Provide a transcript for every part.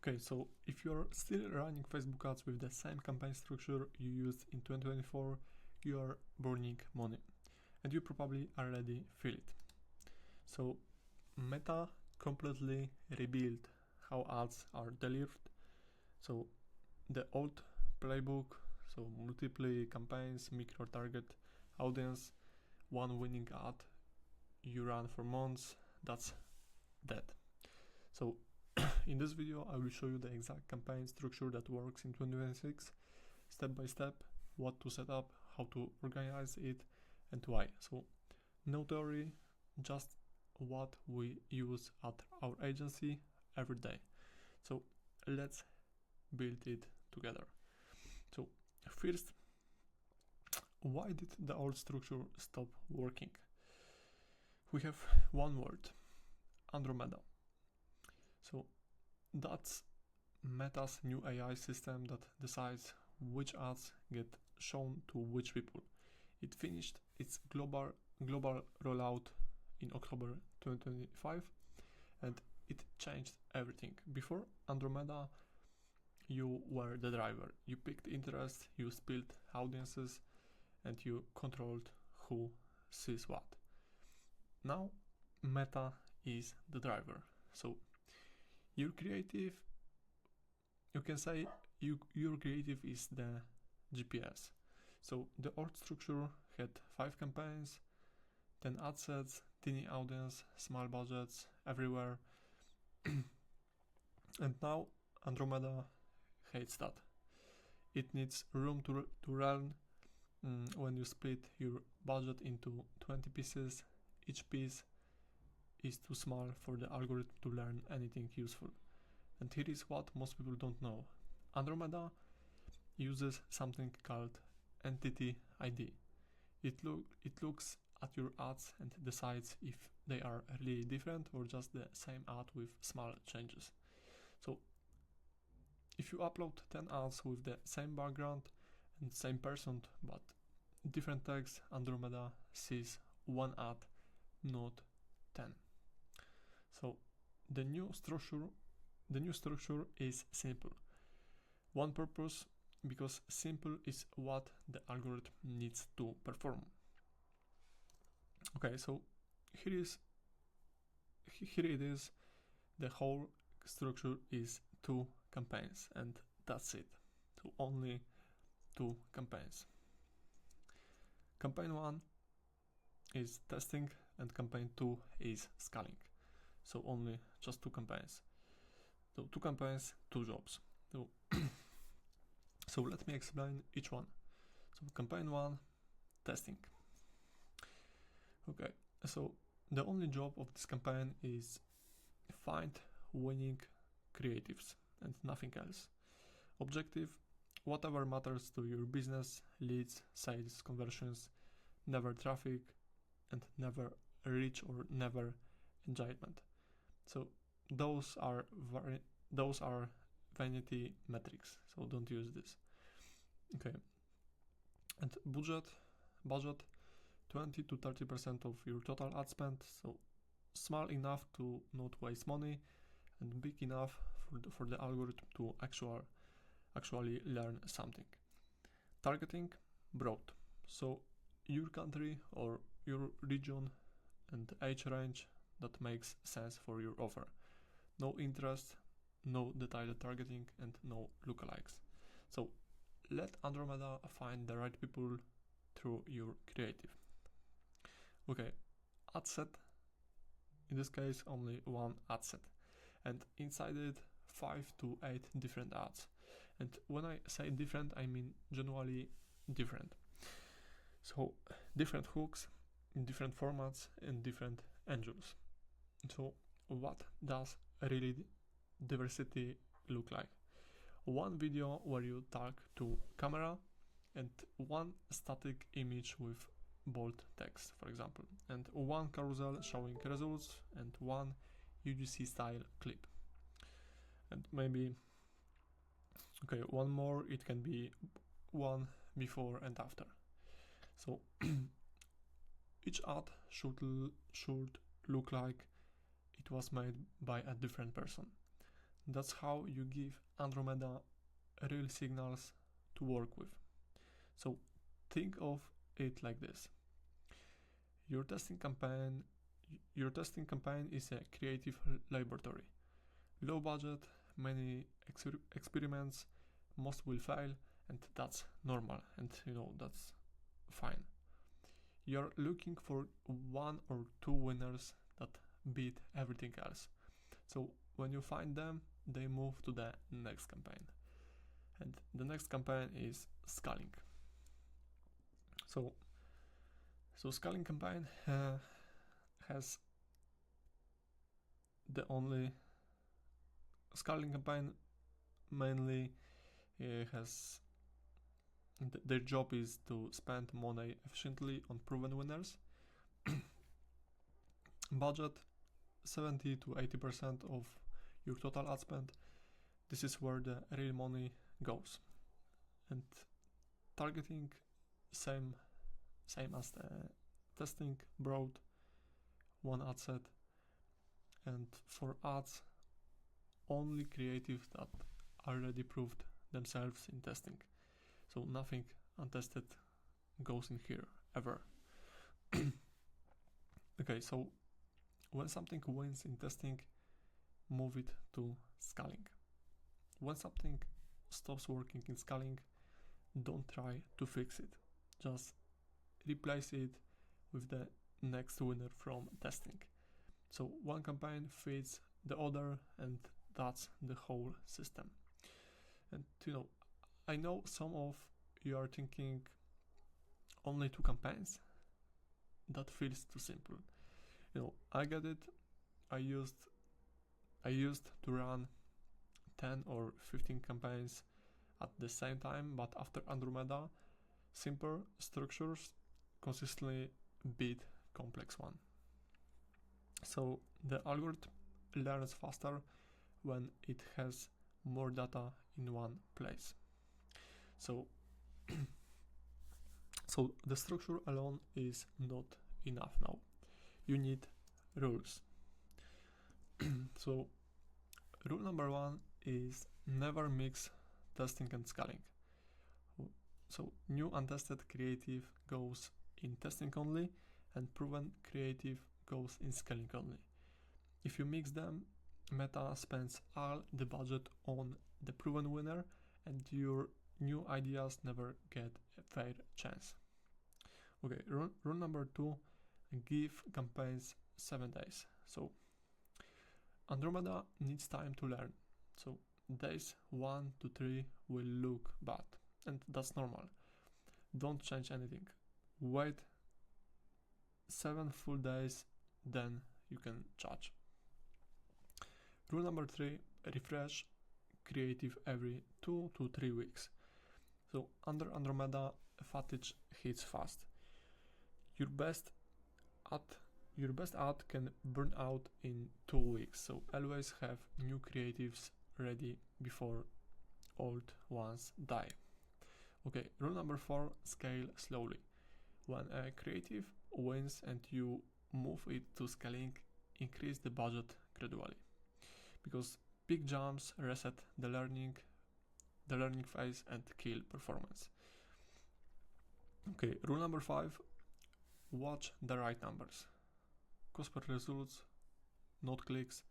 Okay, so if you're still running Facebook ads with the same campaign structure you used in 2024, you are burning money, and you probably already feel it. So Meta completely rebuilt how ads are delivered. So the old playbook, so multiple campaigns, micro target audience, one winning ad you run for months, that's dead. So in this video I will show you the exact campaign structure that works in 2026, step by step, what to set up, how to organize it, and why. So no theory, just what we use at our agency every day. So let's build it together. So first, why did the old structure stop working? We have one word, Andromeda. So that's Meta's new AI system that decides which ads get shown to which people. It finished its global rollout in October 2025, and it changed everything. Before Andromeda, you were the driver. You picked interest, you split audiences, and you controlled who sees what. Now Meta is the driver. So your creative, you can say your creative is the GPS. So the old structure had 5 campaigns, 10 ad sets, tiny audience, small budgets everywhere. And now Andromeda hates that. It needs room to learn. When you split your budget into 20 pieces, each piece is too small for the algorithm to learn anything useful. And here is what most people don't know. Andromeda uses something called entity ID. It looks at your ads and decides if they are really different or just the same ad with small changes. So if you upload 10 ads with the same background and same person but different text, Andromeda sees one ad, not 10. So the new structure is simple. One purpose, because simple is what the algorithm needs to perform. Okay, so here it is. The whole structure is 2 campaigns, and that's it. So only 2 campaigns. Campaign 1 is testing and campaign 2 is scaling. So only just 2 campaigns. So 2 campaigns, 2 jobs. So let me explain each one. So campaign 1, testing. Okay, so the only job of this campaign is find winning creatives and nothing else. Objective, whatever matters to your business, leads, sales, conversions, never traffic, and never reach or never engagement. So those are vanity metrics, so don't use this. Okay, and budget 20 to 30% of your total ad spend, so small enough to not waste money and big enough for the algorithm to actually learn something. Targeting, broad, so your country or your region and age range that makes sense for your offer. No interest, no detailed targeting, and no lookalikes. So let Andromeda find the right people through your creative. Okay, ad set, in this case only one ad set, and inside it 5 to 8 different ads. And when I say different, I mean genuinely different. So different hooks in different formats and different angles. So what does really diversity look like? One video where you talk to camera and one static image with bold text, for example, and one carousel showing results and one UGC style clip. And maybe, okay, one more, it can be one before and after. So each ad should look like it was made by a different person. That's how you give Andromeda real signals to work with. So think of it like this. Your testing campaign is a creative laboratory. Low budget, many experiments, most will fail, and that's normal, and that's fine. You're looking for one or two winners that beat everything else. So when you find them, they move to the next campaign. And the next campaign is scaling. So scaling campaign has the only scaling campaign mainly has their job is to spend money efficiently on proven winners. Budget 70 to 80% of your total ad spend. This is where the real money goes. And targeting same as the testing, broad, one ad set, and for ads only creative that already proved themselves in testing. So nothing untested goes in here ever. Okay, so when something wins in testing, move it to scaling. When something stops working in scaling, don't try to fix it. Just replace it with the next winner from testing. So one campaign feeds the other, and that's the whole system. And I know some of you are thinking only 2 campaigns. That feels too simple. I get it. I used to run 10 or 15 campaigns at the same time, but after Andromeda, simple structures consistently beat complex one. So the algorithm learns faster when it has more data in one place. So the structure alone is not enough now. You need rules. So rule number 1 is never mix testing and scaling. So new untested creative goes in testing only, and proven creative goes in scaling only. If you mix them, Meta spends all the budget on the proven winner, and your new ideas never get a fair chance. Okay, rule number 2, give campaigns 7 days. So Andromeda needs time to learn. So days 1 to 3 will look bad, and that's normal. Don't change anything. Wait 7 full days, then you can judge. Rule number 3, refresh creative every 2 to 3 weeks. So under Andromeda, fatigue hits fast. Your best ad can burn out in 2 weeks, so always have new creatives ready before old ones die. Okay, rule number 4, scale slowly. When a creative wins and you move it to scaling, increase the budget gradually, because big jumps reset the learning phase and kill performance. Okay, rule number 5, watch the right numbers. Cost per results, not clicks,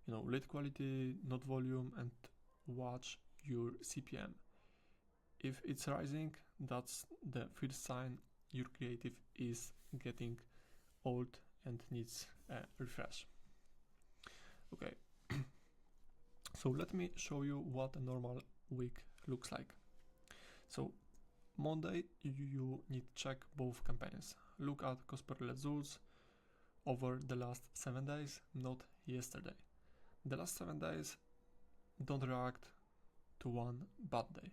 lead quality, not volume, and watch your CPM. If it's rising, that's the first sign your creative is getting old and needs a refresh. Okay, so let me show you what a normal week looks like. So Monday, you need to check both campaigns. Look at cost per results over the last 7 days, not yesterday. The last 7 days, don't react to one bad day.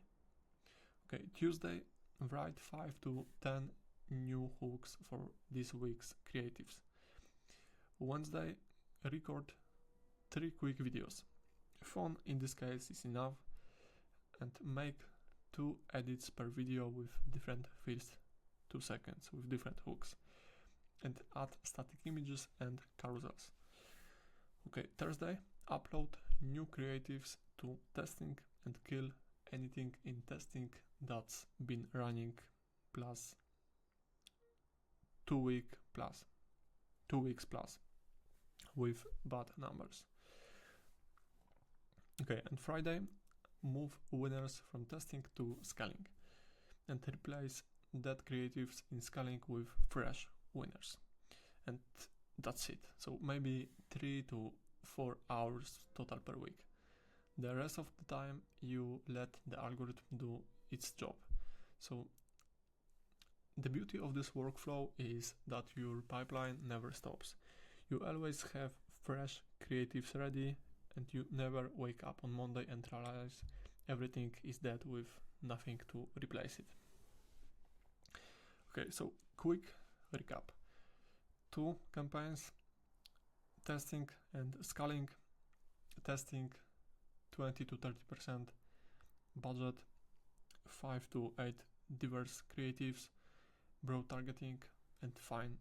Okay, Tuesday, write 5 to 10 new hooks for this week's creatives. Wednesday, record 3 quick videos. Phone in this case is enough, and make 2 edits per video with different first 2 seconds with different hooks, and add static images and carousels. Okay, Thursday, upload new creatives to testing and kill anything in testing that's been running plus 2 weeks plus with bad numbers. Okay, and Friday, move winners from testing to scaling and replace dead creatives in scaling with fresh winners. And that's it. So maybe 3 to 4 hours total per week. The rest of the time you let the algorithm do its job. So the beauty of this workflow is that your pipeline never stops. You always have fresh creatives ready, and you never wake up on Monday and realize everything is dead with nothing to replace it. Okay, so quick recap. 2 campaigns, testing and scaling. Testing 20 to 30% budget, 5 to 8 diverse creatives, broad targeting, and find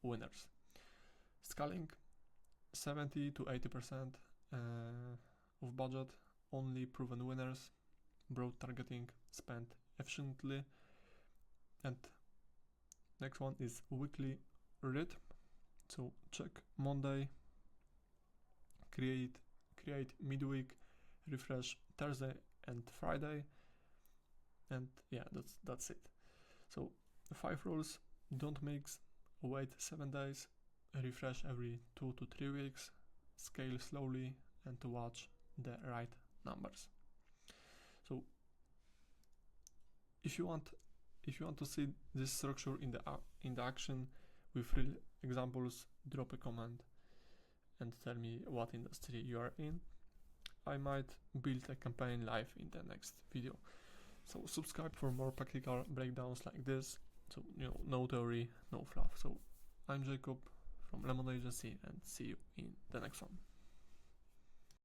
winners. Scaling 70 to 80% of budget, only proven winners, broad targeting, spent efficiently. And next one is weekly rhythm. So check Monday, create midweek, refresh Thursday and Friday, and yeah, that's it. So 5 rules: don't mix, wait 7 days, refresh every 2 to 3 weeks, scale slowly, and to watch the right numbers. So if you want to see this structure in the action with real examples, drop a comment and tell me what industry you are in. I might build a campaign live in the next video. So subscribe for more practical breakdowns like this. So no theory, no fluff. So I'm Jacob from Lemon Agency, and see you in the next one.